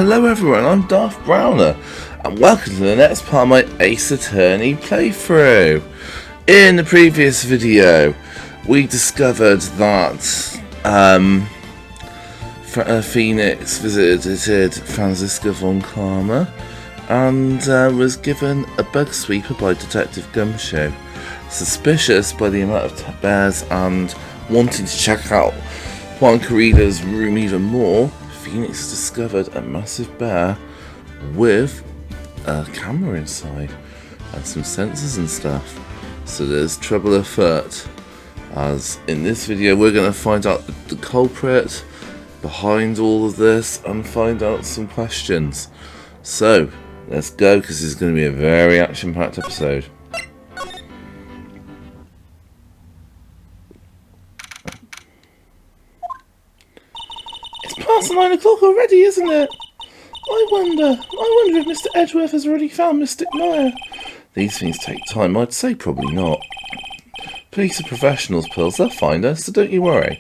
hello everyone, I'm Darth Browner, and welcome to the next part of my Ace Attorney playthrough. In the previous video, we discovered that Phoenix visited Franziska von Karma and was given a bug sweeper by Detective Gumshoe. Suspicious by the amount of bears and wanting to check out Juan Corrida's room even more, Phoenix discovered a massive bear with a camera inside and some sensors and stuff. So there's trouble afoot, as in this video we're going to find out the culprit behind all of this and find out some questions. So let's go, because this is going to be a very action-packed episode. Past 9 o'clock already, isn't it? I wonder if Mr. Edgeworth has already found Mystic Maya. These things take time. I'd say probably not. Police are professionals, Pills. They'll find us, so don't you worry.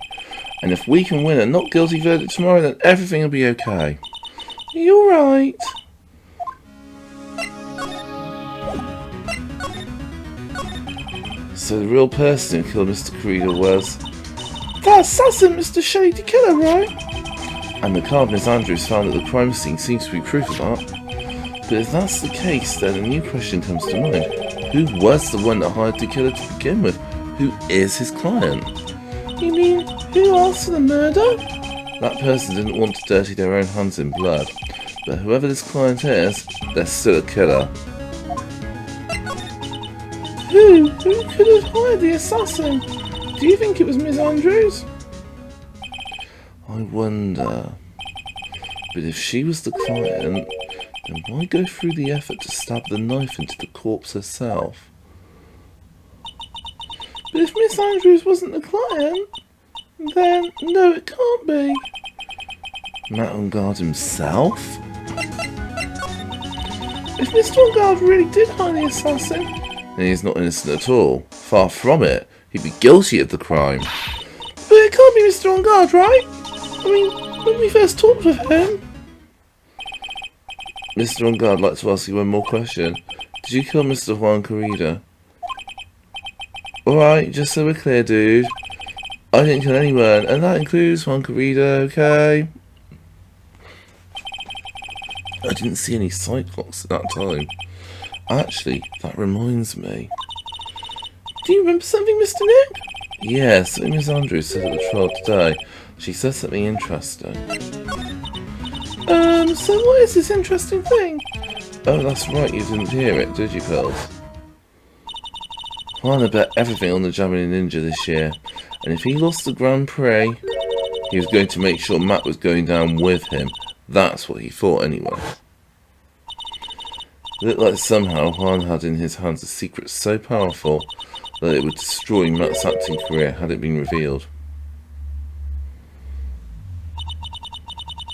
And if we can win a not guilty verdict tomorrow, then everything will be okay. You're right. So the real person who killed Mr. Corrida was that assassin, Mr. Shady Killer, right? And the card Miss Andrews found at the crime scene seems to be proof of that. But if that's the case, then a new question comes to mind. Who was the one that hired the killer to begin with? Who is his client? You mean, who asked for the murder? That person didn't want to dirty their own hands in blood. But whoever this client is, they're still a killer. Who could have hired the assassin? Do you think it was Miss Andrews? I wonder. But if she was the client, then why go through the effort to stab the knife into the corpse herself? But if Miss Andrews wasn't the client, then no, it can't be. Matt Engarde himself? If Mr. Engarde really did hire the assassin, then he's not innocent at all. Far from it. He'd be guilty of the crime. But it can't be Mr. Engarde, right? I mean, when we first talked with him... Mr. Engarde, I'd like to ask you one more question. Did you kill Mr. Juan Corrida? Alright, just so we're clear, dude. I didn't kill anyone, and that includes Juan Corrida, okay? I didn't see any Cyclops at that time. Actually, that reminds me. Do you remember something, Mr. Nick? Yes, something Miss Andrews said at the trial today. She said something interesting. So what is this interesting thing? Oh, that's right, you didn't hear it, did you, Pearls? Juan bet everything on the Javelin Ninja this year, and if he lost the Grand Prix, he was going to make sure Matt was going down with him. That's what he thought anyway. It looked like somehow Juan had in his hands a secret so powerful that it would destroy Matt's acting career had it been revealed.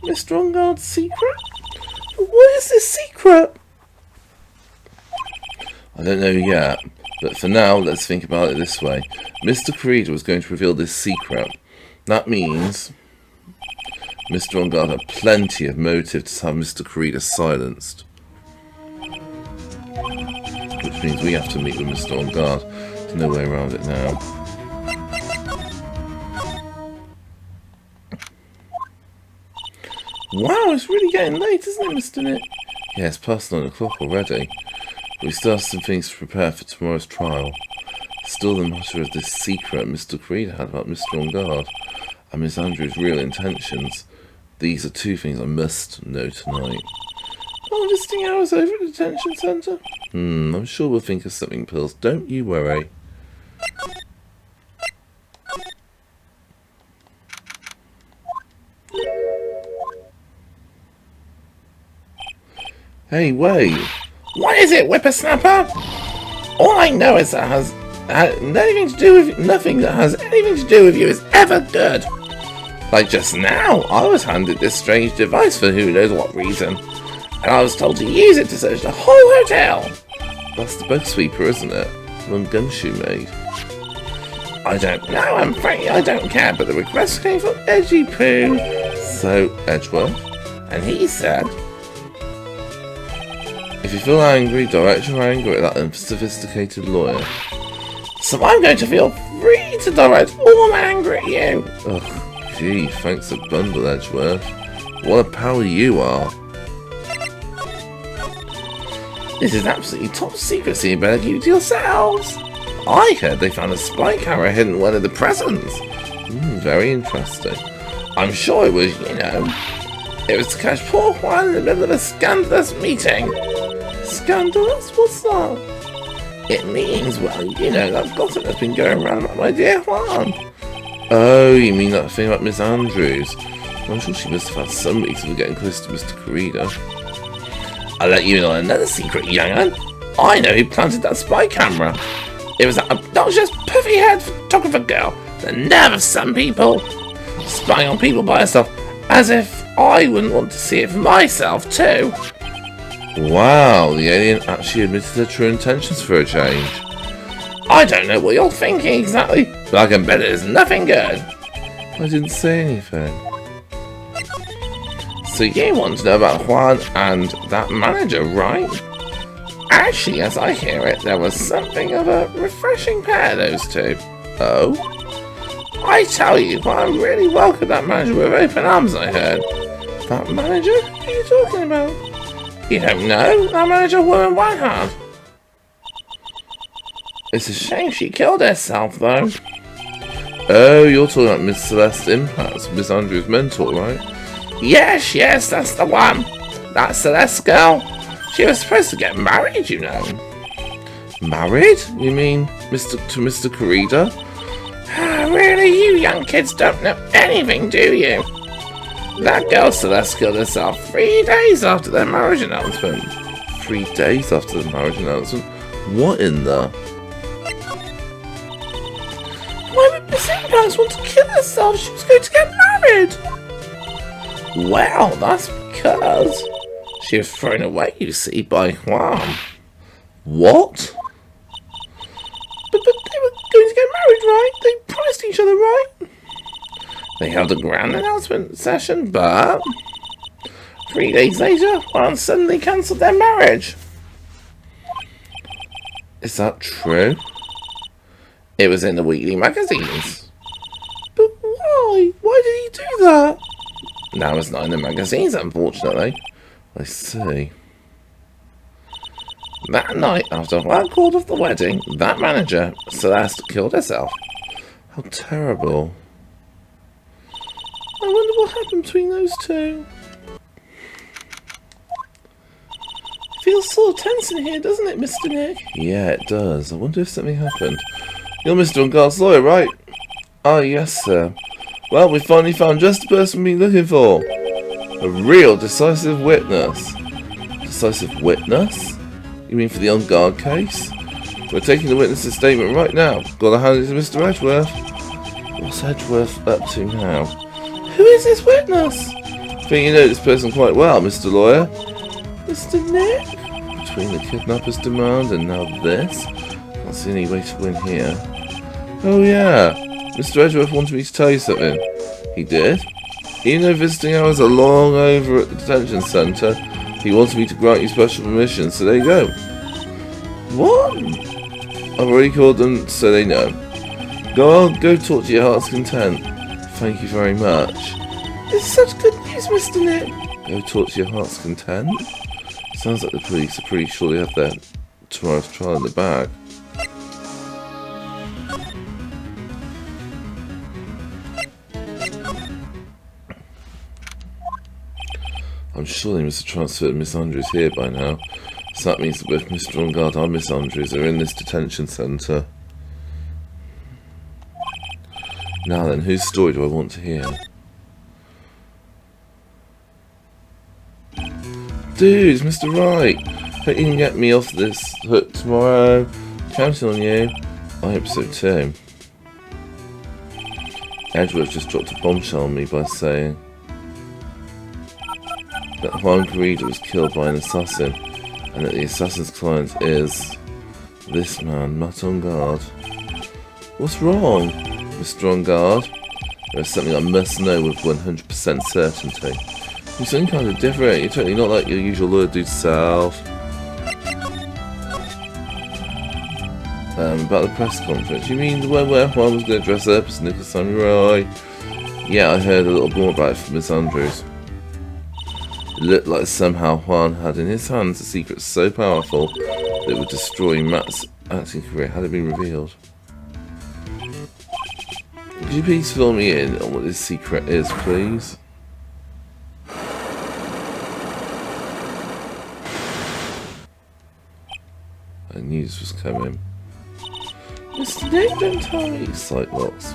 Mr. Engarde's secret? What is this secret? I don't know yet, but for now, let's think about it this way. Mr. Corrida was going to reveal this secret. That means Mr. Engarde had plenty of motive to have Mr. Corrida silenced. Which means we have to meet with Mr. Engarde. There's no way around it now. Wow, it's really getting late, isn't it, Mr. Nick? Yeah, it's past 9 o'clock already. But we still have some things to prepare for tomorrow's trial. Still the matter of this secret Mr. Corrida had about Mr. Engarde and Miss Andrews' real intentions. These are two things I must know tonight. Oh, visiting hours over at the detention centre? I'm sure we'll think of something, Pills. Don't you worry. Hey, wait. What is it, whippersnapper? All I know is that nothing that has anything to do with you is ever good. Like just now, I was handed this strange device for who knows what reason, and I was told to use it to search the whole hotel. That's the bug sweeper, isn't it? The one Gumshoe made. I don't know, I'm afraid I don't care, but the request came from Edgy Poo. So, Edgeworth, And he said, if you feel angry, direct your anger at that unsophisticated lawyer. So I'm going to feel free to direct all my anger at you. Ugh, gee, thanks a bundle, Edgeworth. What a pal you are. This is absolutely top secret, so you better keep it to yourselves. I heard they found a spy camera hidden in one of the presents. Very interesting. I'm sure it was, it was to catch poor Juan in the middle of a scandalous meeting. Scandalous? What's that? It means, well, that gossip that's been going around about my dear Juan. Oh, you mean that thing about Miss Andrews? I'm sure she must have had some reason for getting close to Mr. Corrida. I'll let you know another secret, young'un. I know who planted that spy camera. It was that obnoxious, puffy-haired photographer girl. The nerve of some people. Spying on people by herself, as if I wouldn't want to see it for myself, too. Wow, the alien actually admitted her true intentions for a change. I don't know what you're thinking exactly, but I can bet it is nothing good. I didn't say anything. So you want to know about Juan and that manager, right? Actually, as I hear it, there was something of a refreshing pair, those two. Oh? I tell you, Juan really welcomed that manager with open arms, I heard. That manager? What are you talking about? You don't know? That manager woman Juan had. It's a shame she killed herself, though. Oh, you're talking about Miss Celeste Impact, Miss Andrews' mentor, right? Yes, that's the one. That Celeste girl. She was supposed to get married, Married? You mean to Mr. Corrida? Really, you young kids don't know anything, do you? That girl Celeste killed herself 3 days after their marriage announcement. 3 days after the marriage announcement? What in the... Why would Miss Impact want to kill herself? She was going to get married. Well, that's because she was thrown away, you see, by Juan. What? But they were going to get married, right? They promised each other, right? They held a grand announcement session, but 3 days later, Juan suddenly cancelled their marriage. Is that true? It was in the weekly magazines. But why? Why did he do that? Now it's not in the magazines, unfortunately. I see. That night, after one quarter of the wedding, that manager, Celeste, killed herself. How terrible. I wonder what happened between those two. It feels sort of tense in here, doesn't it, Mr. Nick? Yeah, it does. I wonder if something happened. You're Mr. Engarde's lawyer, right? Ah, yes, sir. Well, we finally found just the person we've been looking for. A real decisive witness. Decisive witness? You mean for the Engarde case? We're taking the witness's statement right now. Gotta hand it to Mr. Edgeworth. What's Edgeworth up to now? Who is this witness? I think you know this person quite well, Mr. Lawyer. Mr. Nick? Between the kidnapper's demand and now this? Can't see any way to win here. Oh yeah, Mr. Edgeworth wanted me to tell you something. He did? Even though visiting hours are long over at the detention centre, he wanted me to grant you special permission, so there you go. What? I've already called them, so they know. Go on, go talk to your heart's content. Thank you very much. It's such good news, Mr. Nick. Go talk to your heart's content? Sounds like the police are pretty sure they have their tomorrow's trial in the bag. I'm sure they must have transferred Miss Andrews here by now. So that means that both Mr. Engarde and Miss Andrews are in this detention centre. Now then, whose story do I want to hear? Dude, it's Mr. Wright. Hope you can get me off this hook tomorrow. Counting on you. I hope so too. Edgeworth just dropped a bombshell on me by saying that Juan Corrida was killed by an assassin, and that the assassin's client is this man, Matt Engarde. What's wrong, Mr. Engarde? There is something I must know with 100% certainty. You sound kind of different. You're totally not like your usual lawyer dude self. About the press conference. You mean the one where Juan was going to dress up as Nicholas Samurai? Yeah, I heard a little more about it from Miss Andrews. It looked like somehow Juan had in his hands a secret so powerful that it would destroy Matt's acting career had it been revealed. Could you please fill me in on what this secret is, please? I knew this was coming. Mr. Nick, don't tell me, Cyclops.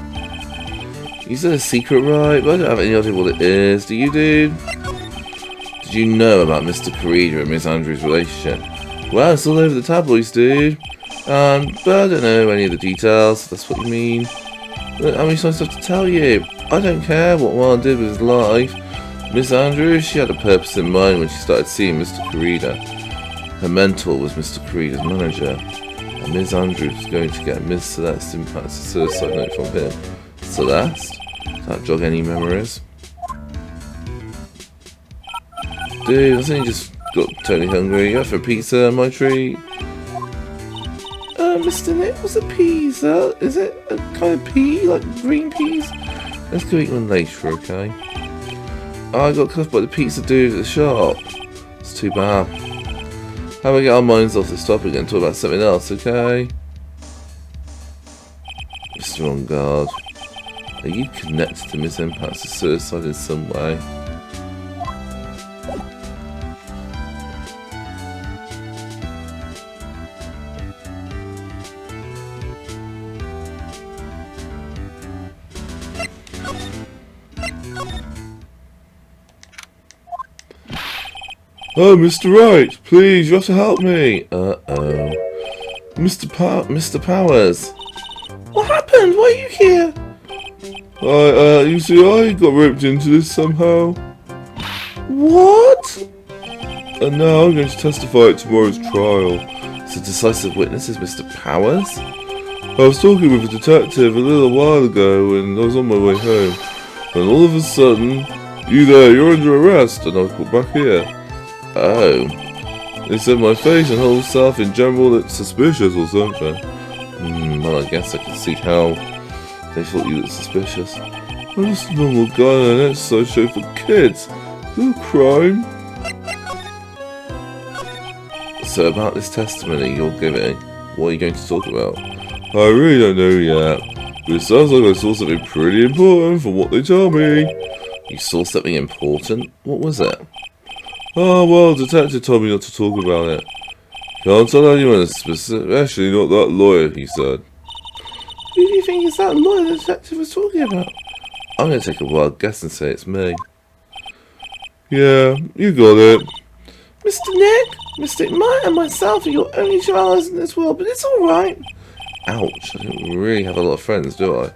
You said a secret, right? But I don't have any idea what it is. Do you, dude? Did you know about Mr. Corrida and Miss Andrews' relationship? Well, it's all over the tabloids, dude. But I don't know any of the details, if that's what you mean. Look, how many times do I have to tell you? I don't care what Juan did with his life. Miss Andrews, she had a purpose in mind when she started seeing Mr. Corrida. Her mentor was Mr. Corrida's manager. And Miss Andrews was going to get Miss Celeste's impact suicide note from him. Celeste? Does that jog any memories? Dude, I think you just got totally hungry. You up for pizza, my treat? Mr. Nick, what's a pizza? Is it a kind of pea, like green peas? Let's go eat one later, okay? I got cuffed by the pizza dude at the shop. It's too bad. How about we get our minds off this topic and talk about something else, okay? Mr. Engarde, are you connected to Miss Impact's suicide in some way? Oh, Mr. Wright, please, you have to help me. Uh-oh. Mr. Powers. What happened? Why are you here? You see, I got roped into this somehow. What? And now I'm going to testify at tomorrow's trial. So decisive witness is Mr. Powers? I was talking with a detective a little while ago and I was on my way home. And all of a sudden, you there, you're under arrest, and I was brought back here. Oh. They said my face and whole self in general looked suspicious or something. Well, I guess I can see how they thought you looked suspicious. I'm just a normal guy on an exercise show for kids. No crime. So about this testimony you're giving, what are you going to talk about? I really don't know yet, but it sounds like I saw something pretty important from what they told me. You saw something important? What was it? Oh, well, the detective told me not to talk about it. Can't tell anyone, especially not that lawyer, he said. Who do you think is that lawyer the detective was talking about? I'm going to take a wild guess and say it's me. Yeah, you got it. Mr. Nick, Mr. Matt and myself are your only two allies in this world, but it's alright. Ouch, I don't really have a lot of friends, do I?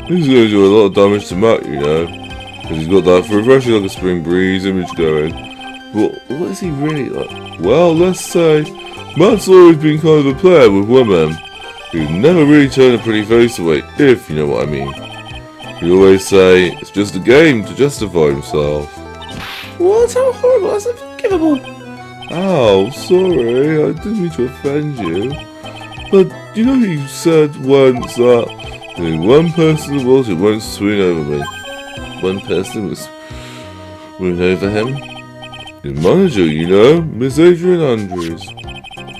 This is going to do a lot of damage to Matt, you know. Because he's got that refreshing like a spring breeze image going. But what is he really like? Well, let's say, Matt's always been kind of a player with women. He'd never really turn a pretty face away, if you know what I mean. He'd always say, it's just a game to justify himself. What? How horrible, that's unforgivable. Oh, sorry, I didn't mean to offend you. But you know he said once that only one person in the world who won't swoon over me. One person was swoon over him? His manager, you know, Miss Adrian Andrews.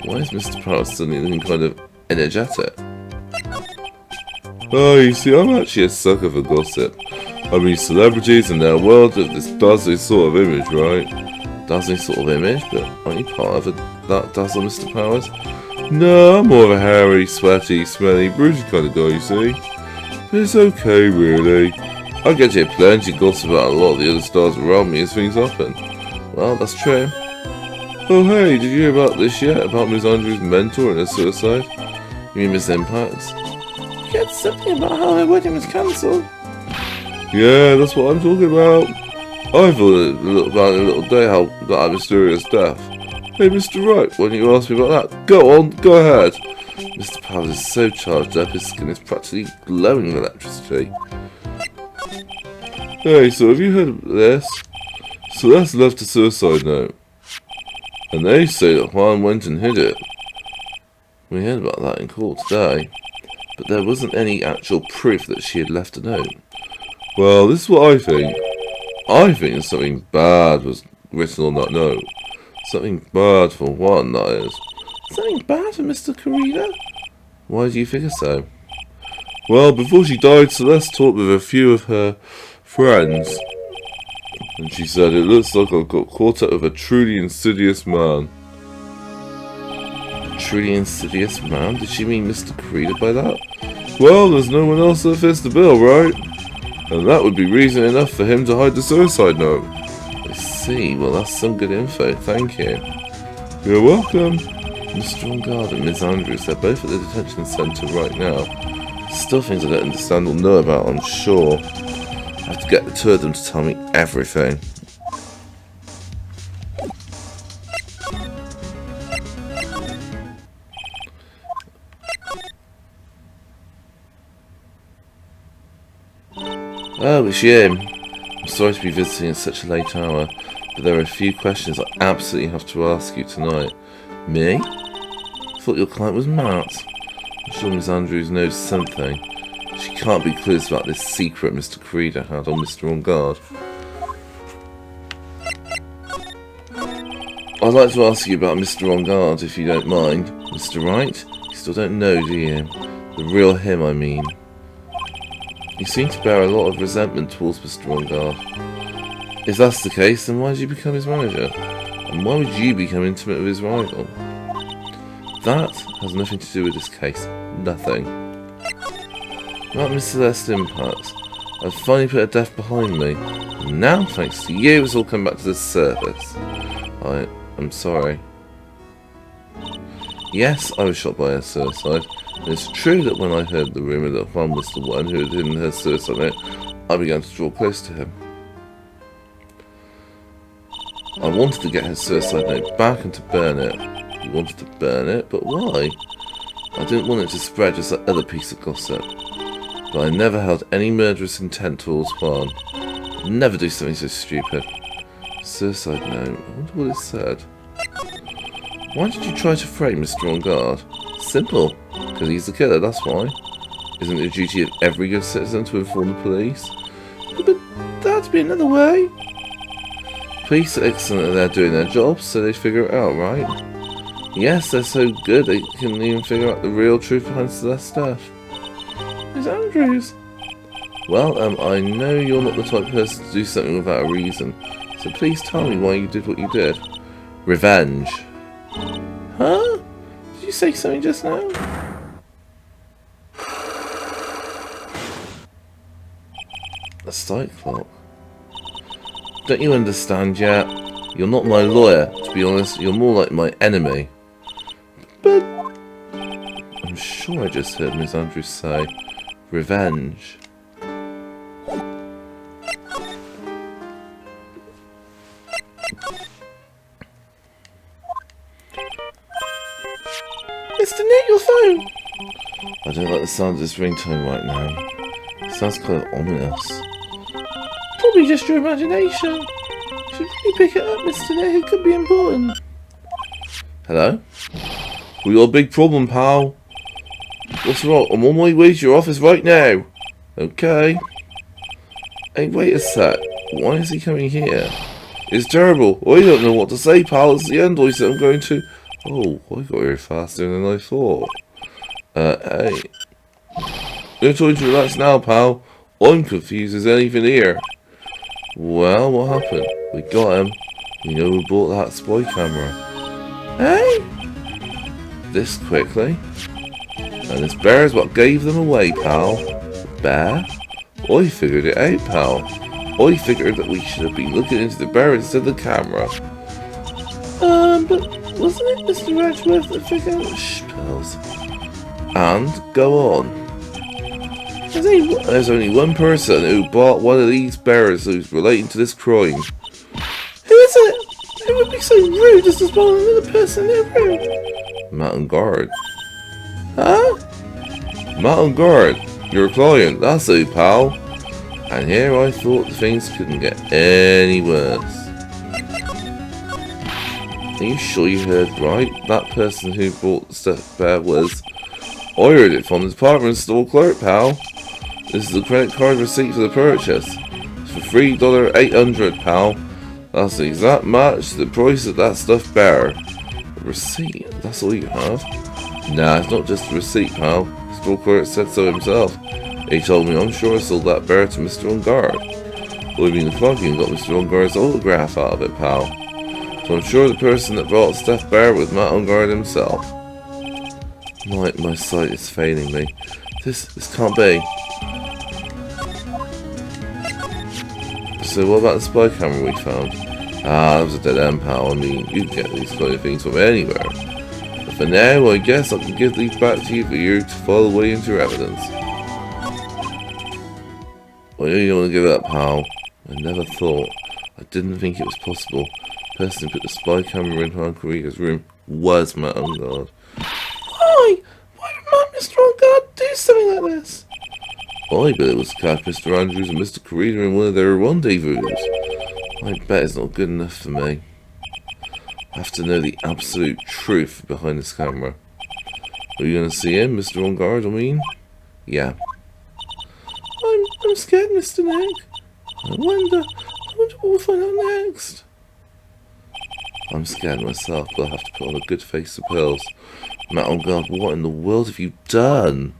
Why is Mr. Prowse suddenly looking kind of energetic? Oh, you see, I'm actually a sucker for gossip. I mean, celebrities and their world of this dazzling sort of image, right? Dazzling sort of image, but aren't you part of that dazzle, Mr. Powers? No, I'm more of a hairy, sweaty, smelly, broody kind of guy, you see. But it's okay, really. I get to hear plenty of gossip about a lot of the other stars around me as things happen. Well, that's true. Oh, hey, did you hear about this yet? About Miss Andrews' mentor and her suicide? You mean Miss Impact? You had something about how her wedding was cancelled. Yeah, that's what I'm talking about. I thought about it a little day, how that mysterious death. Hey, Mr. Wright, why don't you ask me about that? Go on, go ahead. Mr. Powers is so charged up, his skin is practically glowing with electricity. Hey, so have you heard of this? Celeste left a suicide note. And they say that Juan went and hid it. We heard about that in court today. But there wasn't any actual proof that she had left a note. Well, this is what I think. I think that something bad was written on that note. Something bad for Juan, that is. Something bad for Mr. Corrida? Why do you figure so? Well, before she died, Celeste talked with a few of her friends. And she said, it looks like I got caught up with a truly insidious man. A truly insidious man? Did she mean Mr. Corrida by that? Well, there's no one else that fits the bill, right? And that would be reason enough for him to hide the suicide note. I see. Well, that's some good info. Thank you. You're welcome. Mr. Engarde and Ms. Andrews, they're both at the detention centre right now. Still things I don't understand or know about, I'm sure. I have to get the two of them to tell me everything. Oh, it's you. I'm sorry to be visiting at such a late hour, but there are a few questions I absolutely have to ask you tonight. Me? I thought your client was Matt. I'm sure Miss Andrews knows something. She can't be clueless about this secret Mr. Corrida had on Mr. Engarde. I'd like to ask you about Mr. Engarde, if you don't mind. Mr. Wright? You still don't know, do you? The real him, I mean. You seem to bear a lot of resentment towards Mr. Engarde. If that's the case, then why did you become his manager? And why would you become intimate with his rival? That has nothing to do with this case. Nothing. About Miss Celeste's impact, I've finally put a death behind me. And now, thanks to you, it's all come back to the surface. I'm sorry. Yes, I was shot by her suicide. And it's true that when I heard the rumour that Juan was the one who had hidden her suicide note, I began to draw close to him. I wanted to get her suicide note back and to burn it. He wanted to burn it, but why? I didn't want it to spread just that other piece of gossip. But I never held any murderous intent towards Juan. I'd never do something so stupid. Suicide note. I wonder what it said. Why did you try to frame Mr. Engarde? Simple. Because he's the killer, that's why. Isn't it the duty of every good citizen to inform the police? But that'd be another way. Police are excellent at their doing their jobs, so they figure it out, right? Yes, they're so good they can even figure out the real truth behind Celeste's death. Miss Andrews. Well, I know you're not the type of person to do something without a reason, so please tell me why you did what you did. Revenge. Huh? Did you say something just now? A sight clock. Don't you understand yet? You're not my lawyer. To be honest, you're more like my enemy. But I'm sure I just heard Miss Andrews say revenge. Mr. Nick, your phone! I don't like the sound of this ringtone right now. It sounds kind of ominous. Probably just your imagination. Should really pick it up, Mr. Nick. It could be important. Hello? We got a big problem, pal. What's wrong? I'm on my way to your office right now. Okay. Hey, wait a sec. Why is he coming here? It's terrible. I don't know what to say, pal. It's the end. I said I'm going to... Oh, I got here faster than I thought. Hey. No time to relax now, pal. I'm confused as anything here. Well, what happened? We got him. You know who bought that spy camera? Hey? This quickly? And this bear is what gave them away, pal. Bear? I figured it out, pal. I figured that we should have been looking into the bear instead of the camera. But wasn't it Mr. Edgeworth that figured out? Shh, pals. And go on. There's only one person who bought one of these bears who's relating to this crime. Who is it? Who would be so rude as to spawn another person in their room? Matt Engarde. Huh? Matt Engarde, your client, that's who, pal. And here I thought things couldn't get any worse. Are you sure you heard right? That person who bought the stuffed bear was... I heard it from the department store clerk, pal. This is the credit card receipt for the purchase. It's for $3.800, pal. That's the exact match to the price of that stuffed bear. A receipt? That's all you have? Nah, it's not just a receipt, pal. The store clerk said so himself. He told me I'm sure I sold that bear to Mr. Engarde. Well, I mean, the clocking got Mr. Engarde's autograph out of it, pal. So I'm sure the person that bought the stuffed bear was Matt Engarde himself. My sight is failing me. This can't be. So what about the spy camera we found? Ah, that was a dead end, pal. I mean, you can get these kind of things from anywhere. But for now, I guess I can give these back to you for you to file away into your evidence. Well, you don't want to give it up, pal. I never thought. I didn't think it was possible. The person who put the spy camera in Hankarika's room was Matt Engarde. Why? Why would Matt Mr. Engarde do something like this? I bet it was to catch Mr. Andrews and Mr. Carina in one of their rendezvous. I bet it's not good enough for me. I have to know the absolute truth behind this camera. Are you going to see him, Mr. Engarde, I mean? Yeah. I'm scared, Mr. Nick. I wonder what we'll find out next. I'm scared myself, but I have to put on a good face of pearls. Matt Engarde, what in the world have you done?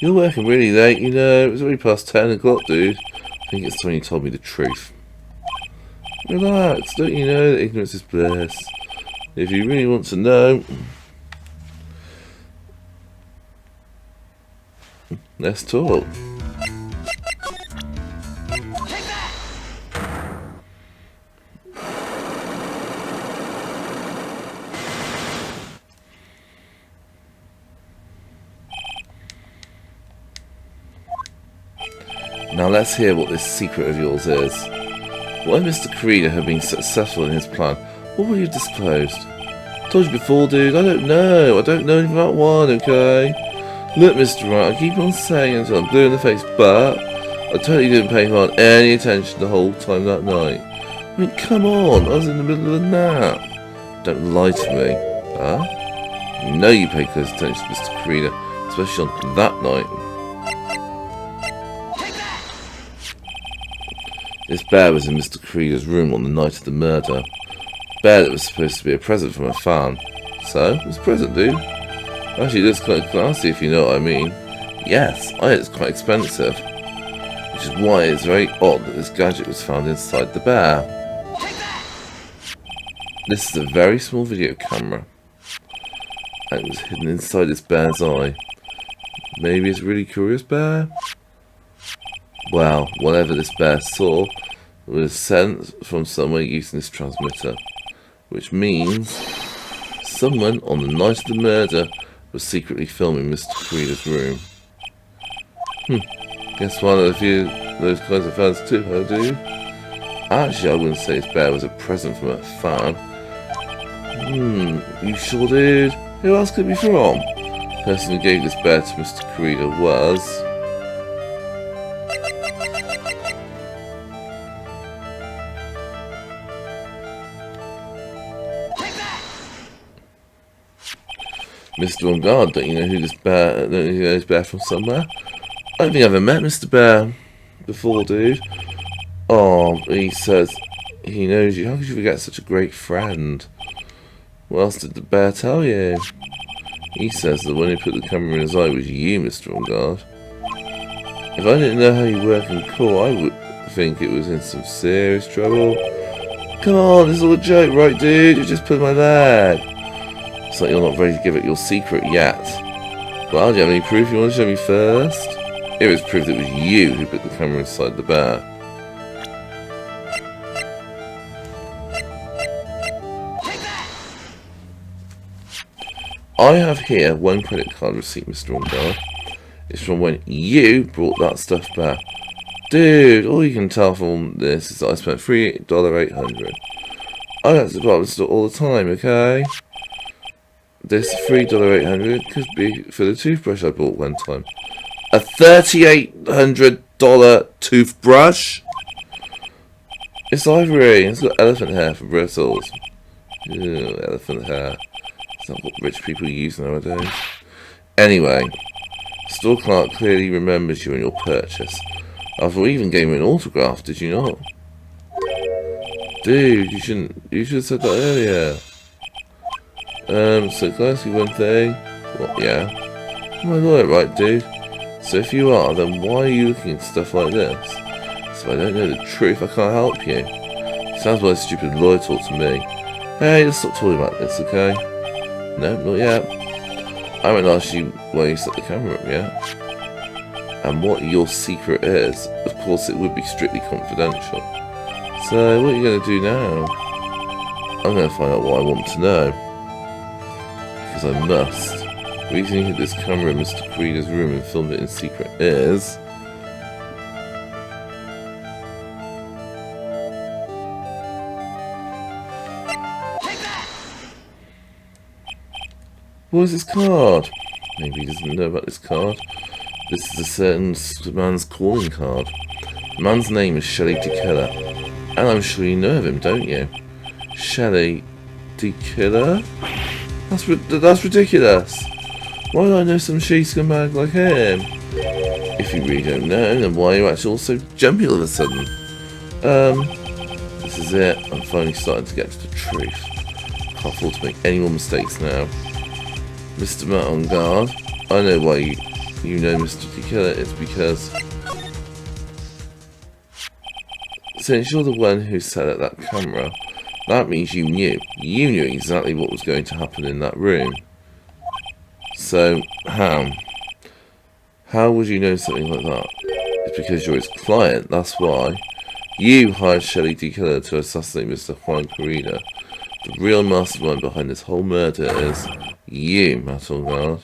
You're working really late, you know. It was already past 10 o'clock, dude. I think it's time you told me the truth. Relax, don't you know that ignorance is bliss? If you really want to know... let's talk. Now let's hear what this secret of yours is. Why Mr. Carina had been successful in his plan, what will you have disclosed? I told you before, dude, I don't know. I don't know anything about one, okay? Look, Mr. Wright, I keep on saying until I'm blue in the face, but I totally didn't pay him any attention the whole time that night. I mean, come on, I was in the middle of a nap. Don't lie to me, huh? You know you paid close attention to Mr. Carina, especially on that night. This bear was in Mr. Carina's room on the night of the murder. Bear that was supposed to be a present from a fan. So, it was a present, dude. Actually, it looks quite classy, if you know what I mean. Yes, it's quite expensive. Which is why it's very odd that this gadget was found inside the bear. This is a very small video camera. And it was hidden inside this bear's eye. Maybe it's a really curious bear? Well, whatever this bear saw was sent from somewhere using this transmitter, which means someone on the night of the murder was secretly filming Mr. Carina's room. Guess one of those kinds of fans too, huh, dude? Actually, I wouldn't say this bear was a present from a fan. You sure, dude? Who else could it be from? The person who gave this bear to Mr. Carina was... Mr. Engarde, don't you know who this bear? Don't you know this bear from somewhere? I don't think I've ever met Mr. Bear before, dude. Oh, he says he knows you. How could you forget such a great friend? What else did the bear tell you? He says that when he put the camera in his eye, it was you, Mr. Engarde. If I didn't know how you work in court, I would think it was in some serious trouble. Come on, this is all a joke, right, dude? You just put my leg. It's like you're not ready to give it your secret yet. Well, do you have any proof you want to show me first? Here is proof that it was you who put the camera inside the bear. I have here one credit card receipt, Mr. Engarde. It's from when you brought that stuffed bear. Dude, all you can tell from this is that I spent $3.800. I go to the department store all the time, okay? This $3.800 could be for the toothbrush I bought one time. A $3,800 toothbrush? It's ivory. It's got elephant hair for bristles. Ew, elephant hair. It's not what rich people use nowadays. Anyway, store clerk clearly remembers you and your purchase. After all, even gave me an autograph, did you not? Dude, you should have said that earlier. So can I ask you one thing? What, yeah? Am I lawyer, right, dude? So if you are, then why are you looking at stuff like this? So if I don't know the truth, I can't help you. Sounds like a stupid lawyer talk to me. Hey, let's stop talking about this, okay? No, not yet. I haven't asked you where you set the camera up yet. And what your secret is. Of course, it would be strictly confidential. So, what are you going to do now? I'm going to find out what I want to know. Because I must. The reason you hid this camera in Mr. Creeder's room and filmed it in secret is... What is this card? Maybe he doesn't know about this card. This is a certain man's calling card. The man's name is Shelley DeKiller. And I'm sure you know of him, don't you? Shelley DeKiller? That's ridiculous. Why do I know some shady scumbag like him? If you really don't know, then why are you actually all so jumpy all of a sudden? This is it. I'm finally starting to get to the truth. Can't afford to make any more mistakes now. Mr. Matt Engarde, I know why you know Mr. DeKiller. It's because since you're the one who set up that camera, that means you knew exactly what was going to happen in that room. So how would you know something like that? It's because you're his client, that's why. You hired Shelley DeKiller to assassinate Mr. Juan Carrera. The real mastermind behind this whole murder is you, Matt Engarde.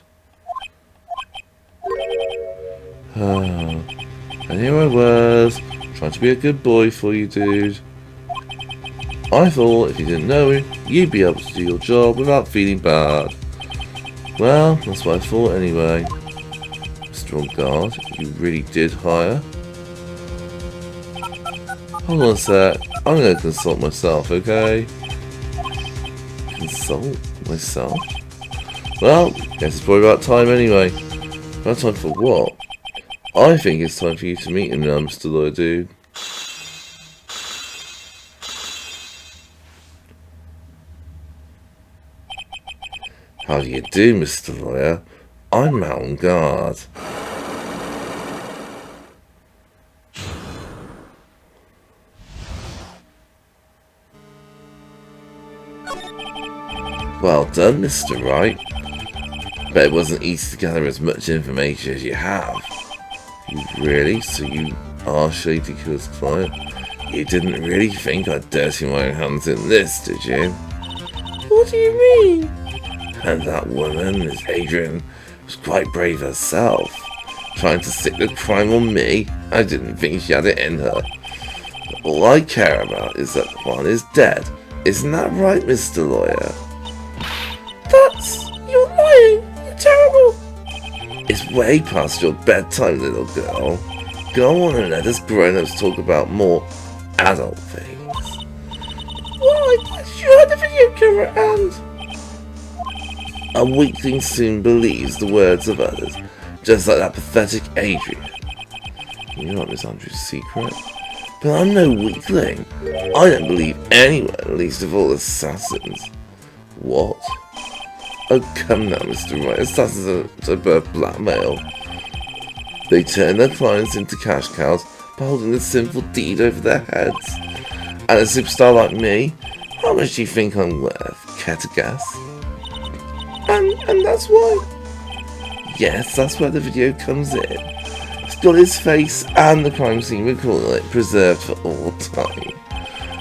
And here I was, trying to be a good boy for you, dude. I thought if you didn't know him, you'd be able to do your job without feeling bad. Well, that's what I thought anyway. Mr. Engarde, you really did hire? Hold on a sec, I'm going to consult myself, okay? Consult myself? Well, guess it's probably about time anyway. About time for what? I think it's time for you to meet him now, Mr. Lawyer Dude. How do you do, Mr. Lawyer? I'm Matt Engarde. Well done, Mr. Wright. Bet it wasn't easy to gather as much information as you have. Really? So you are Shelley DeKiller's client? You didn't really think I'd dirty my hands in this, did you? What do you mean? And that woman, Miss Adrian, was quite brave herself. Trying to stick the crime on me, I didn't think she had it in her. All I care about is that Juan is dead. Isn't that right, Mr. Lawyer? You're lying! You're terrible! It's way past your bedtime, little girl. Go on and let us grown-ups talk about more adult things. Why? You had the video camera and... A weakling soon believes the words of others, just like that pathetic Adrian. You know Miss Andrew's secret? But I'm no weakling. I don't believe anyone, least of all assassins. What? Oh, come now, Mr. Wright. Assassins are above blackmail. They turn their clients into cash cows by holding the sinful deed over their heads. And a superstar like me, how much do you think I'm worth? Care to guess? And that's why? Yes, that's where the video comes in. It's got his face and the crime scene recorder preserved for all time.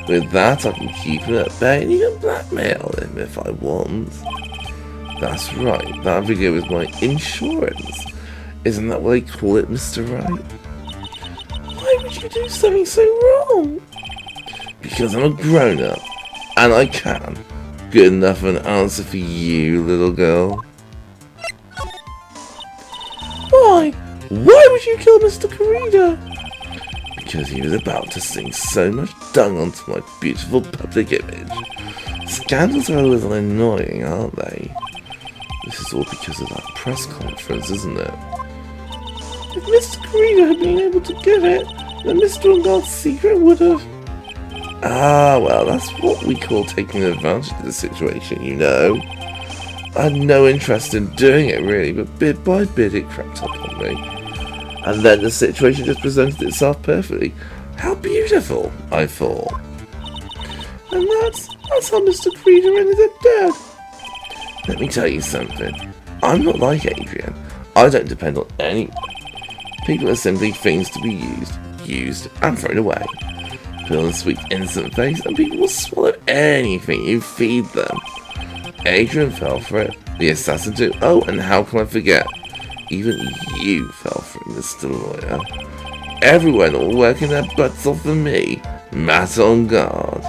With that, I can keep him at bay and even blackmail him if I want. That's right, that video is my insurance. Isn't that what they call it, Mr. Wright? Why would you do something so wrong? Because I'm a grown-up. And I can. Good enough of an answer for you, little girl. Why? Why would you kill Mr. Corrida? Because he was about to sing so much dung onto my beautiful public image. Scandals are a little annoying, aren't they? This is all because of that press conference, isn't it? If Mr. Corrida had been able to give it, then Mr. Engarde's secret would have... Ah, well, that's what we call taking advantage of the situation, you know. I had no interest in doing it, really, but bit by bit it crept up on me. And then the situation just presented itself perfectly. How beautiful, I thought. And that's how Mr. Corrida ended up dead. Let me tell you something. I'm not like Adrian. I don't depend on anyone. People are simply things to be used and thrown away. Put on a sweet innocent face and people will swallow anything you feed them. Adrian fell for it. The assassin too. Oh, and how can I forget? Even you fell for it, Mr. Lawyer. Everyone all working their butts off for me, Matt Engarde.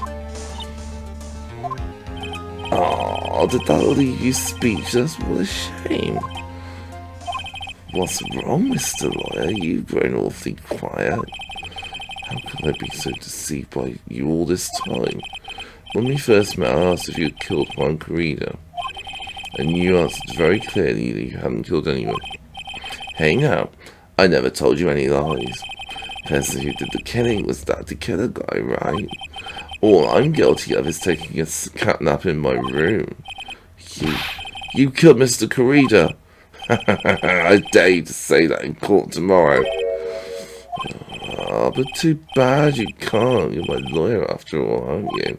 Oh, did that leave you speechless? What a shame. What's wrong, Mr. Lawyer? You've grown awfully quiet. How could I be so deceived by you all this time? When we first met, I asked if you had killed Juan Corrida, and you answered very clearly that you hadn't killed anyone. Hey now, I never told you any lies. The person who did the killing was that the killer guy, right? All I'm guilty of is taking a cat nap in my room. You killed Mr. Corrida. I dare you to say that in court tomorrow. Ah, but too bad you can't. You're my lawyer after all, aren't you?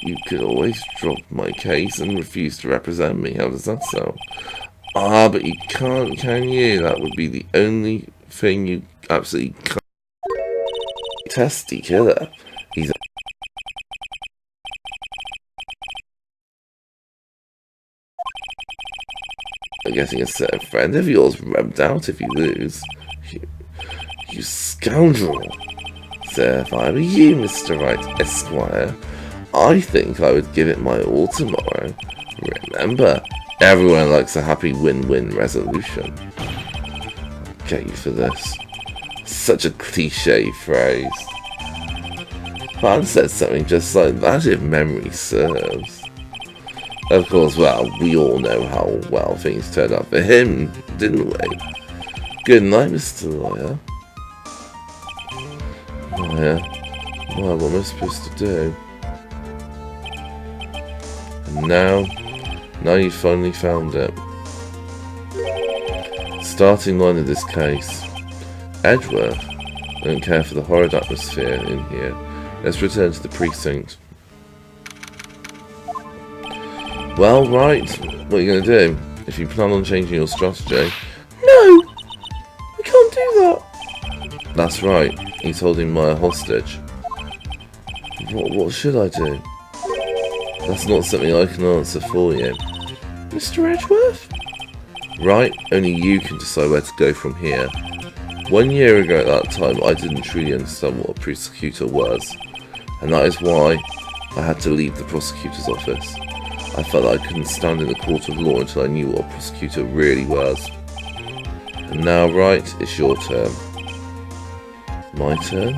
You could always drop my case and refuse to represent me. How does that sound? Ah, but you can't, can you? That would be the only thing you absolutely can't. Testy killer. He's getting a certain friend of yours rubbed out if you lose. You scoundrel. So if I were you, Mr. Wright Esquire, I think I would give it my all tomorrow. Remember, everyone likes a happy win-win resolution. I'll get you for this. Such a cliche phrase. Pan said something just like that if memory serves. Of course, well, we all know how well things turned out for him, didn't we? Good night, Mr. Lawyer. Lawyer? Well, what am I supposed to do? And now you finally found it. Starting line of this case. Edgeworth. I don't care for the horrid atmosphere in here. Let's return to the precinct. Well, right. What are you going to do? If you plan on changing your strategy... No! We can't do that! That's right. He's holding Maya hostage. What should I do? That's not something I can answer for you. Mr. Edgeworth? Right, only you can decide where to go from here. 1 year ago at that time, I didn't truly understand what a prosecutor was. And that is why I had to leave the prosecutor's office. I felt that I couldn't stand in the court of law until I knew what a prosecutor really was. And now, right, it's your turn. My turn?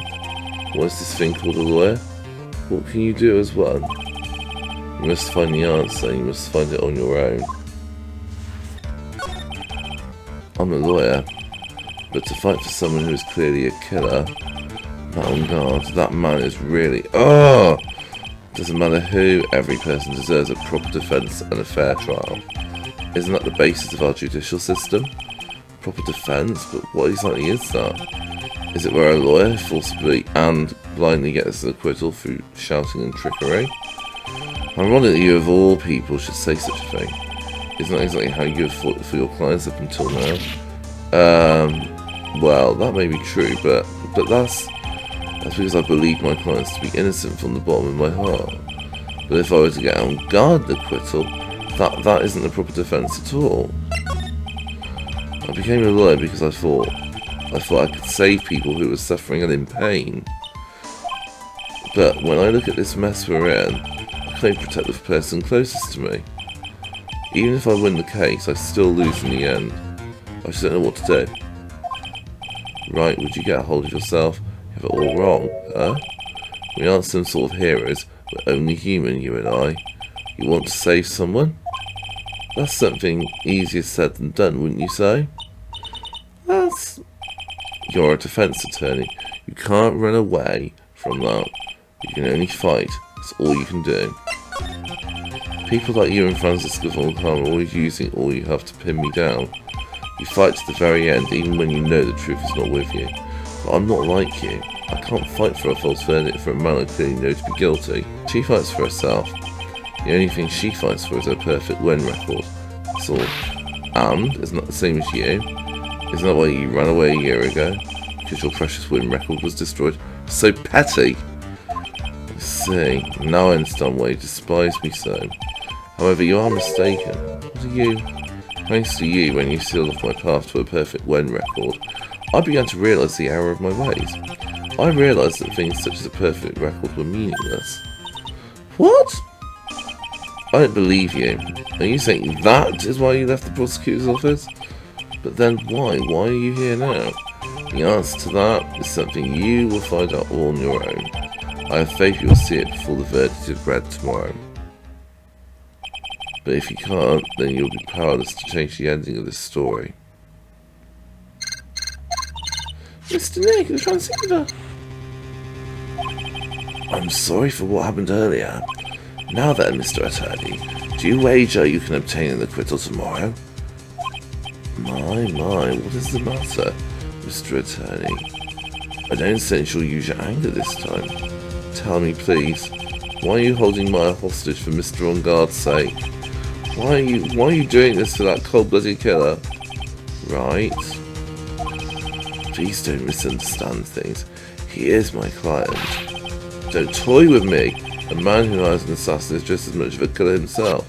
What is this thing called a lawyer? What can you do as one? You must find the answer, you must find it on your own. I'm a lawyer, but to fight for someone who is clearly a killer, Matt Engarde, that man is really... Oh! Doesn't matter who, every person deserves a proper defence and a fair trial. Isn't that the basis of our judicial system? Proper defence, but what exactly is that? Is it where a lawyer forcibly and blindly gets an acquittal through shouting and trickery? Ironic that you of all people should say such a thing. Isn't that exactly how you have fought for your clients up until now? Well, that may be true, but that's because I believe my clients to be innocent from the bottom of my heart. But if I were to get Engarde acquittal, that isn't the proper defence at all. I became a lawyer because I thought I could save people who were suffering and in pain. But when I look at this mess we're in, I can't protect the person closest to me. Even if I win the case, I still lose in the end. I just don't know what to do. Right, would you get a hold of yourself? You have it all wrong, huh? We aren't some sort of heroes, we're only human, you and I. You want to save someone? That's something easier said than done, wouldn't you say? You're a defense attorney. You can't run away from that. You can only fight. That's all you can do. People like you and Francisco von Karma are always using all you have to pin me down. You fight to the very end, even when you know the truth is not with you. But I'm not like you. I can't fight for a false verdict for a man I clearly know to be guilty. She fights for herself. The only thing she fights for is her perfect win record. That's all. And it's not the same as you. Isn't that why you ran away a year ago? Because your precious win record was destroyed. So petty! I see. Now I understand why you despise me so. However, you are mistaken. What are you? Thanks to you, when you sealed off my path to a perfect win record, I began to realise the error of my ways. I realised that things such as a perfect record were meaningless. What? I don't believe you. Are you saying that is why you left the prosecutor's office? But then why? Why are you here now? The answer to that is something you will find out all on your own. I have faith you will see it before the verdict is read tomorrow. But if you can't, then you'll be powerless to change the ending of this story. Mr. Nick, the transceiver! I'm sorry for what happened earlier. Now then, Mr. Attorney, do you wager you can obtain an acquittal tomorrow? My, what is the matter, Mr. Attorney? I don't sense you'll use your anger this time. Tell me, please, why are you holding Maya hostage for Mr. Engarde's sake? Why are you doing this to that cold-blooded killer? Right. Please don't misunderstand things. He is my client. Don't toy with me. A man who hires an assassin is just as much of a killer himself.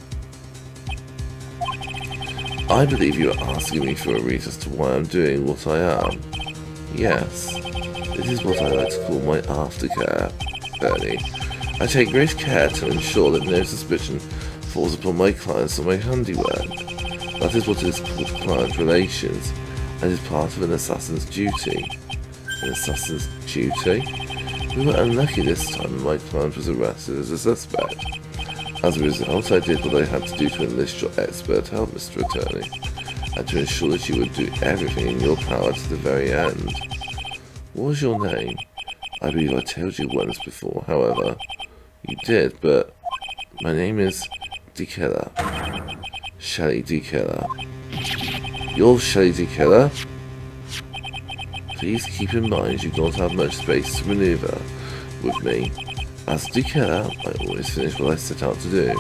I believe you are asking me for a reason as to why I'm doing what I am. Yes, this is what I like to call my aftercare, Bernie. I take great care to ensure that no suspicion falls upon my clients or my handiwork. That is what is called client relations, and is part of an assassin's duty. An assassin's duty? We were unlucky this time and my client was arrested as a suspect. As a result, I did what I had to do to enlist your expert help, Mr. Attorney, and to ensure that you would do everything in your power to the very end. What was your name? I believe I told you once before, however. You did, but my name is DeKiller. Shelley DeKiller. You're Shelley DeKiller? Please keep in mind you don't have much space to maneuver with me. As DeKiller, I always finish what I set out to do.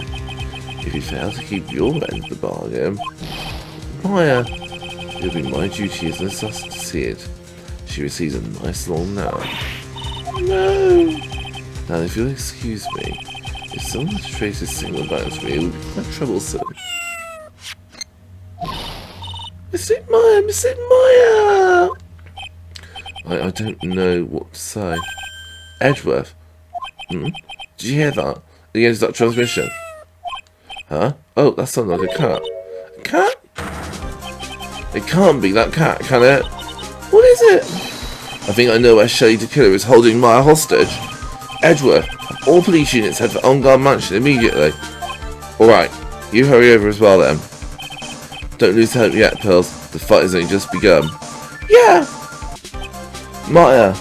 If you fail to keep your end of the bargain, Maya, it'll be my duty as an assassin to see it. She receives a nice long nap. No! Now, if you'll excuse me, if someone were to trace this signal back to me, it would be quite troublesome. Mr. Maya! Mr. Maya! I don't know what to say. Edgeworth? Did you hear that? The end of that transmission? Huh? Oh, that sounded like a cat. A cat? It can't be that cat, can it? What is it? I think I know where Shelley DeKiller is holding Maya hostage. Edgeworth, all police units head for Engarde Mansion immediately. Alright, you hurry over as well then. Don't lose hope yet, Pearls. The fight has only just begun. Yeah! Maya!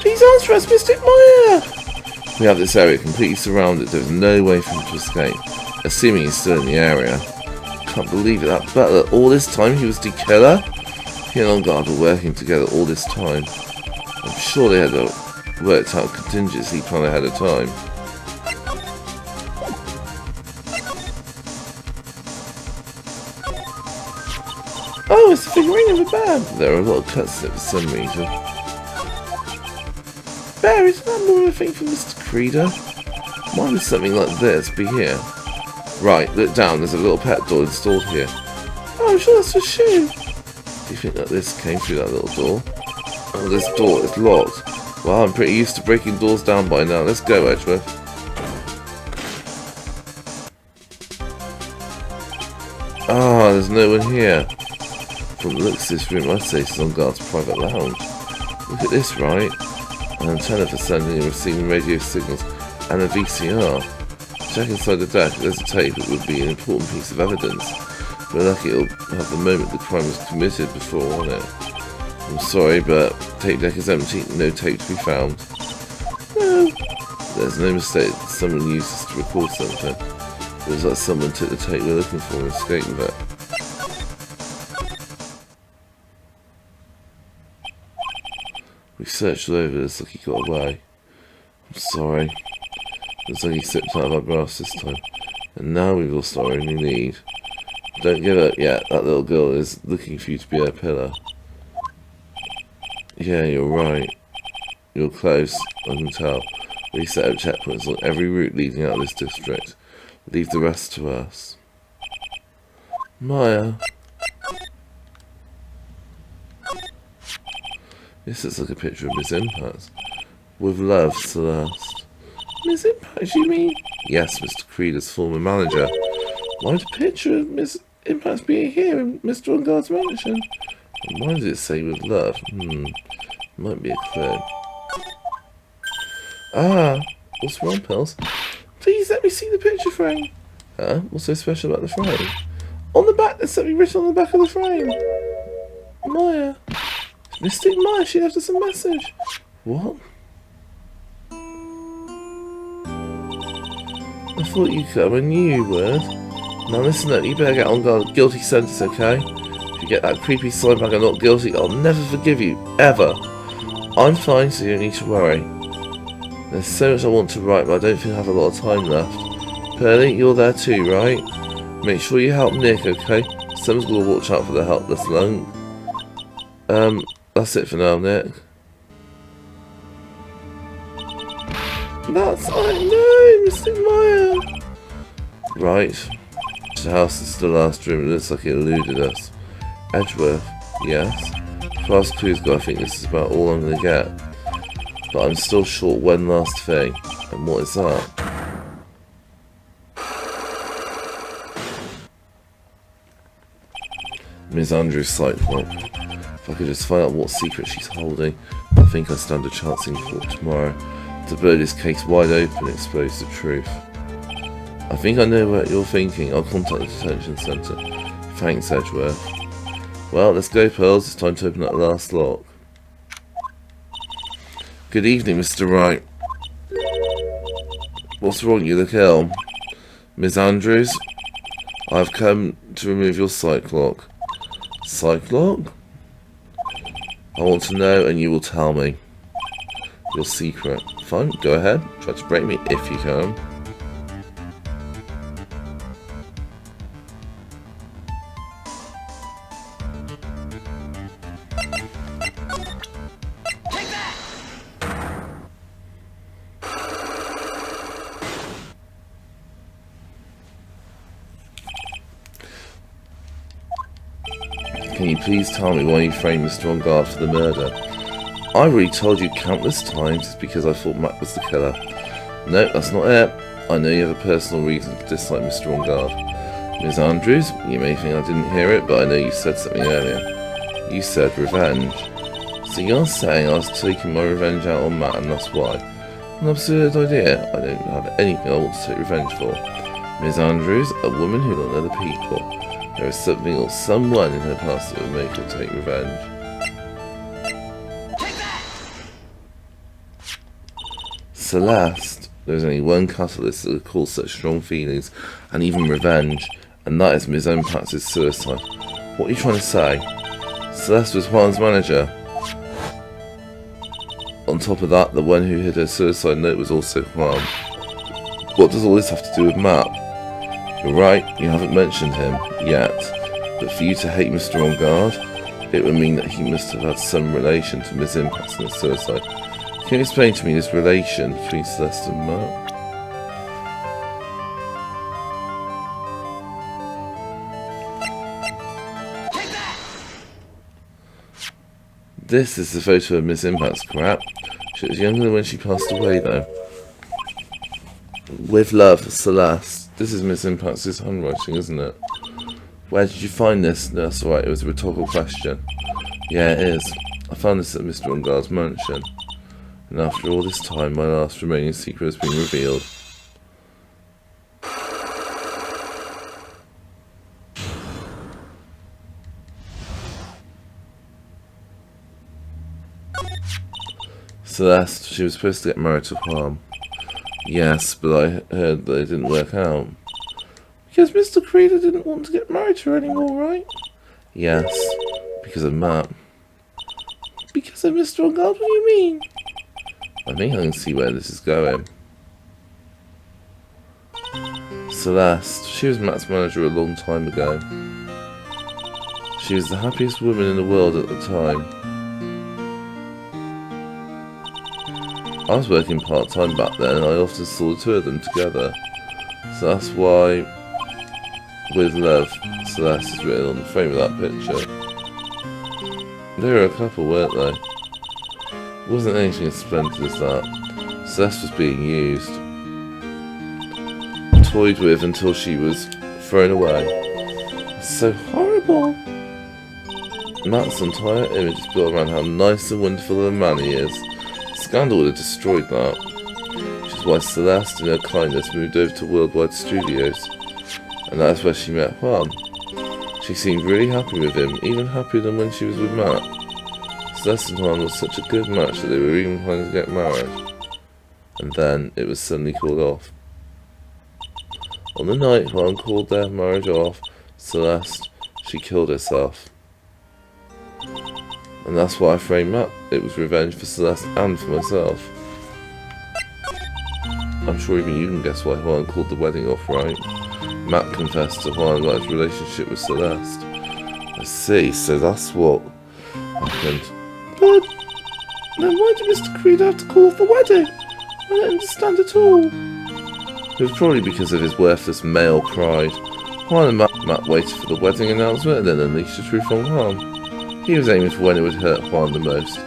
Please answer us, Mystic Maya! We have this area completely surrounded. There is no way for him to escape. Assuming he's still in the area. Can't believe it, that butler, all this time he was DeKiller? He and Engarde were working together all this time. I'm sure they had a worked out contingency plan ahead of time. Oh, it's the figurine of a bear! There are a lot of cuts in it for some reason. Bear, isn't that more of a thing for Mr. Creeder? Why would something like this be here? Right, look down, there's a little pet door installed here. Oh, I'm sure that's for Shoe. Do you think that this came through that little door? Oh, this door is locked. Well, I'm pretty used to breaking doors down by now. Let's go, Edgeworth. Ah, there's no one here. From the looks of this room, I'd say it's on Engarde's private lounge. Look at this, right? An antenna for sending and receiving radio signals, and a VCR. Check inside the deck. If there's a tape, it would be an important piece of evidence. We're lucky it'll have the moment the crime was committed before on it. I'm sorry, but tape deck is empty. No tape to be found. No. There's no mistake. Someone used this to record something. It was like someone took the tape we're looking for and escaped with it. We searched all over. Looks like he got away. I'm sorry. Looks like he slipped out of our grasp this time. And now we've lost our only lead. Don't give up yet. That little girl is looking for you to be her pillar. Yeah, you're right. You're close, I can tell. We set up checkpoints on every route leading out of this district. Leave the rest to us. Maya. This looks like a picture of Miss Impact. With love, Celeste. Miss Impact, you mean? Yes, Mr. Creeder's former manager. Why would a picture of Miss Impact be here in Mr. Engarde's mansion? And why does it say with love? Might be a clue. Ah, what's wrong, Pels? Please let me see the picture frame. Huh? What's so special about the frame? On the back, there's something written on the back of the frame. Maya. Mystic Maya, she left us a message. What? I thought you'd come, I knew you would. Now listen up, you better get on guard. Guilty sentence, okay? If you get that creepy slime bag and not guilty, I'll never forgive you, ever. I'm fine, so you don't need to worry. There's so much I want to write, but I don't think I have a lot of time left. Pearly, you're there too, right? Make sure you help Nick, okay? Someone's got to watch out for the helpless lung. That's it for now, Nick. That's no, Mr. Maya. Right. The house is the last room. It looks like it eluded us. Edgeworth, yes. Fast clues, I think this is about all I'm gonna get. But I'm still short one last thing. And what is that? Ms. Andrews' sight clock. If I could just find out what secret she's holding, I think I stand a chance in court tomorrow to blow this case wide open and expose the truth. I think I know what you're thinking. I'll contact the detention centre. Thanks, Edgeworth. Well, let's go, Pearls. It's time to open up the last lock. Good evening, Mr. Wright. What's wrong? You look ill. Ms. Andrews, I've come to remove your sight clock. Sight clock? I want to know, and you will tell me. Your secret. Fine, go ahead. Try to break me if you can. Can you please tell me why you framed Mr. Engarde for the murder? I already told you countless times it's because I thought Matt was the killer. No, that's not it. I know you have a personal reason to dislike Mr. Engarde. Ms. Andrews, you may think I didn't hear it, but I know you said something earlier. You said revenge. So you're saying I was taking my revenge out on Matt and that's why? An absurd idea. I don't have anything I want to take revenge for. Ms. Andrews, a woman who loved other people. There is something or someone in her past that would make her take revenge. Celeste, there is only one catalyst that could cause such strong feelings and even revenge, and that is Ms. Impact's suicide. What are you trying to say? Celeste was Juan's manager. On top of that, the one who hid her suicide note was also Juan. What does all this have to do with Matt? You're right, you haven't mentioned him yet, but for you to hate Mr. Engarde, it would mean that he must have had some relation to Ms. Impact and his suicide. Can you explain to me this relation between Celeste and Matt? This is the photo of Ms. Impact's crap. She was younger than when she passed away, though. With love, Celeste. This is Miss Impax's handwriting, isn't it? Where did you find this? No, that's alright, it was a rhetorical question. Yeah, it is. I found this at Mr. Engarde's mansion. And after all this time, my last remaining secret has been revealed. Celeste, she was supposed to get married to Juan. Yes, but I heard that it didn't work out. Because Mr. Creeder didn't want to get married to her anymore, right? Yes, because of Matt. Because of Mr. Engarde, what do you mean? I think I can see where this is going. Celeste, she was Matt's manager a long time ago. She was the happiest woman in the world at the time. I was working part-time back then and I often saw the two of them together. So that's why, with love, Celeste is written on the frame of that picture. They were a couple, weren't they? It wasn't anything as splendid as that. Celeste was being used. Toyed with until she was thrown away. It's so horrible. Matt's entire image is built around how nice and wonderful a man he is. Scandal would have destroyed that. Which is why Celeste, in her kindness, moved over to Worldwide Studios. And that's where she met Juan. She seemed really happy with him, even happier than when she was with Matt. Celeste and Juan was such a good match that they were even planning to get married. And then it was suddenly called off. On the night Juan called their marriage off, Celeste, she killed herself. And that's why I framed Matt. It was revenge for Celeste and for myself. I'm sure even you can guess why Juan called the wedding off, right? Matt confessed to Juan about his relationship with Celeste. I see, so that's what happened. But then why did Mr. Creed have to call off the wedding? I don't understand at all. It was probably because of his worthless male pride. Juan and Matt waited for the wedding announcement and then unleashed the truth on Juan. He was aiming for when it would hurt Juan the most.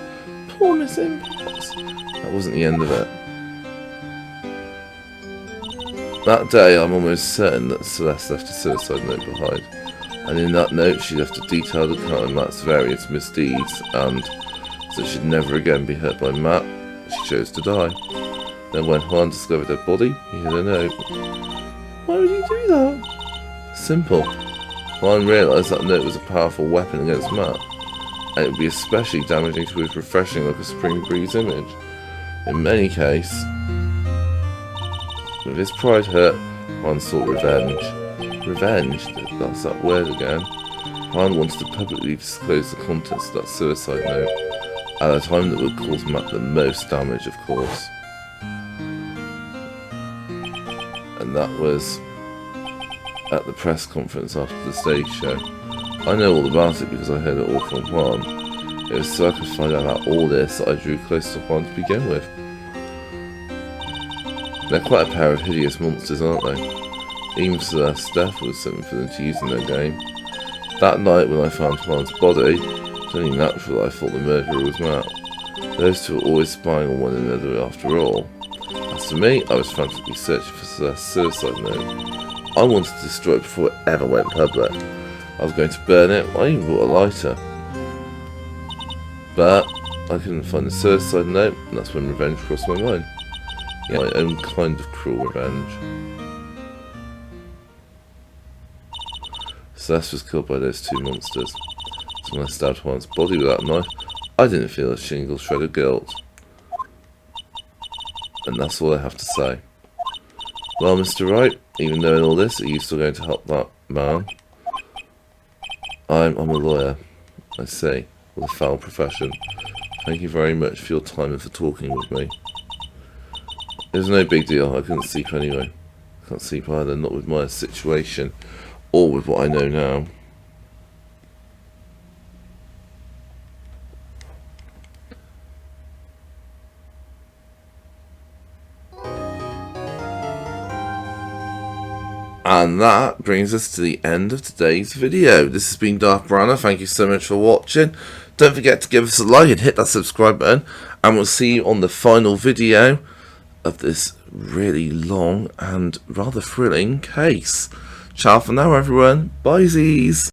Poor Miss Impax. That wasn't the end of it. That day, I'm almost certain that Celeste left a suicide note behind. And in that note, she left a detailed account of Matt's various misdeeds, and so she'd never again be hurt by Matt, she chose to die. Then when Juan discovered her body, he hid a note. Why would he do that? Simple. Juan realised that note was a powerful weapon against Matt. And it would be especially damaging to his refreshing like a spring breeze image. In any case, with his pride hurt, Juan sought revenge. Revenge? That's that word again. Juan wanted to publicly disclose the contents of that suicide note, at a time that would cause Matt the most damage, of course. And that was at the press conference after the stage show. I know all about it because I heard it all from Juan. It was so I could find out about all this that I drew close to Juan to begin with. They're quite a pair of hideous monsters, aren't they? Even Celeste's death was something for them to use in their game. That night when I found Juan's body, it was only natural that I thought the murderer was Matt. Those two were always spying on one another after all. As for me, I was frantically searching for Celeste's suicide note. I wanted to destroy it before it ever went public. I was going to burn it. I even brought a lighter. But I couldn't find the suicide note, and that's when revenge crossed my mind. Yeah, my own kind of cruel revenge. Celeste was killed by those two monsters. So when I stabbed Juan's body with that knife, I didn't feel a single shred of guilt. And that's all I have to say. Well, Mr. Wright, even knowing all this, are you still going to help that man? I'm a lawyer, I see, with a foul profession. Thank you very much for your time and for talking with me. It was no big deal, I couldn't sleep anyway. I can't sleep either, not with my situation, or with what I know now. And that brings us to the end of today's video. This has been Darth Branner. Thank you so much for watching. Don't forget to give us a like and hit that subscribe button, and we'll see you on the final video of this really long and rather thrilling case. Ciao for now, everyone. Bye-sies.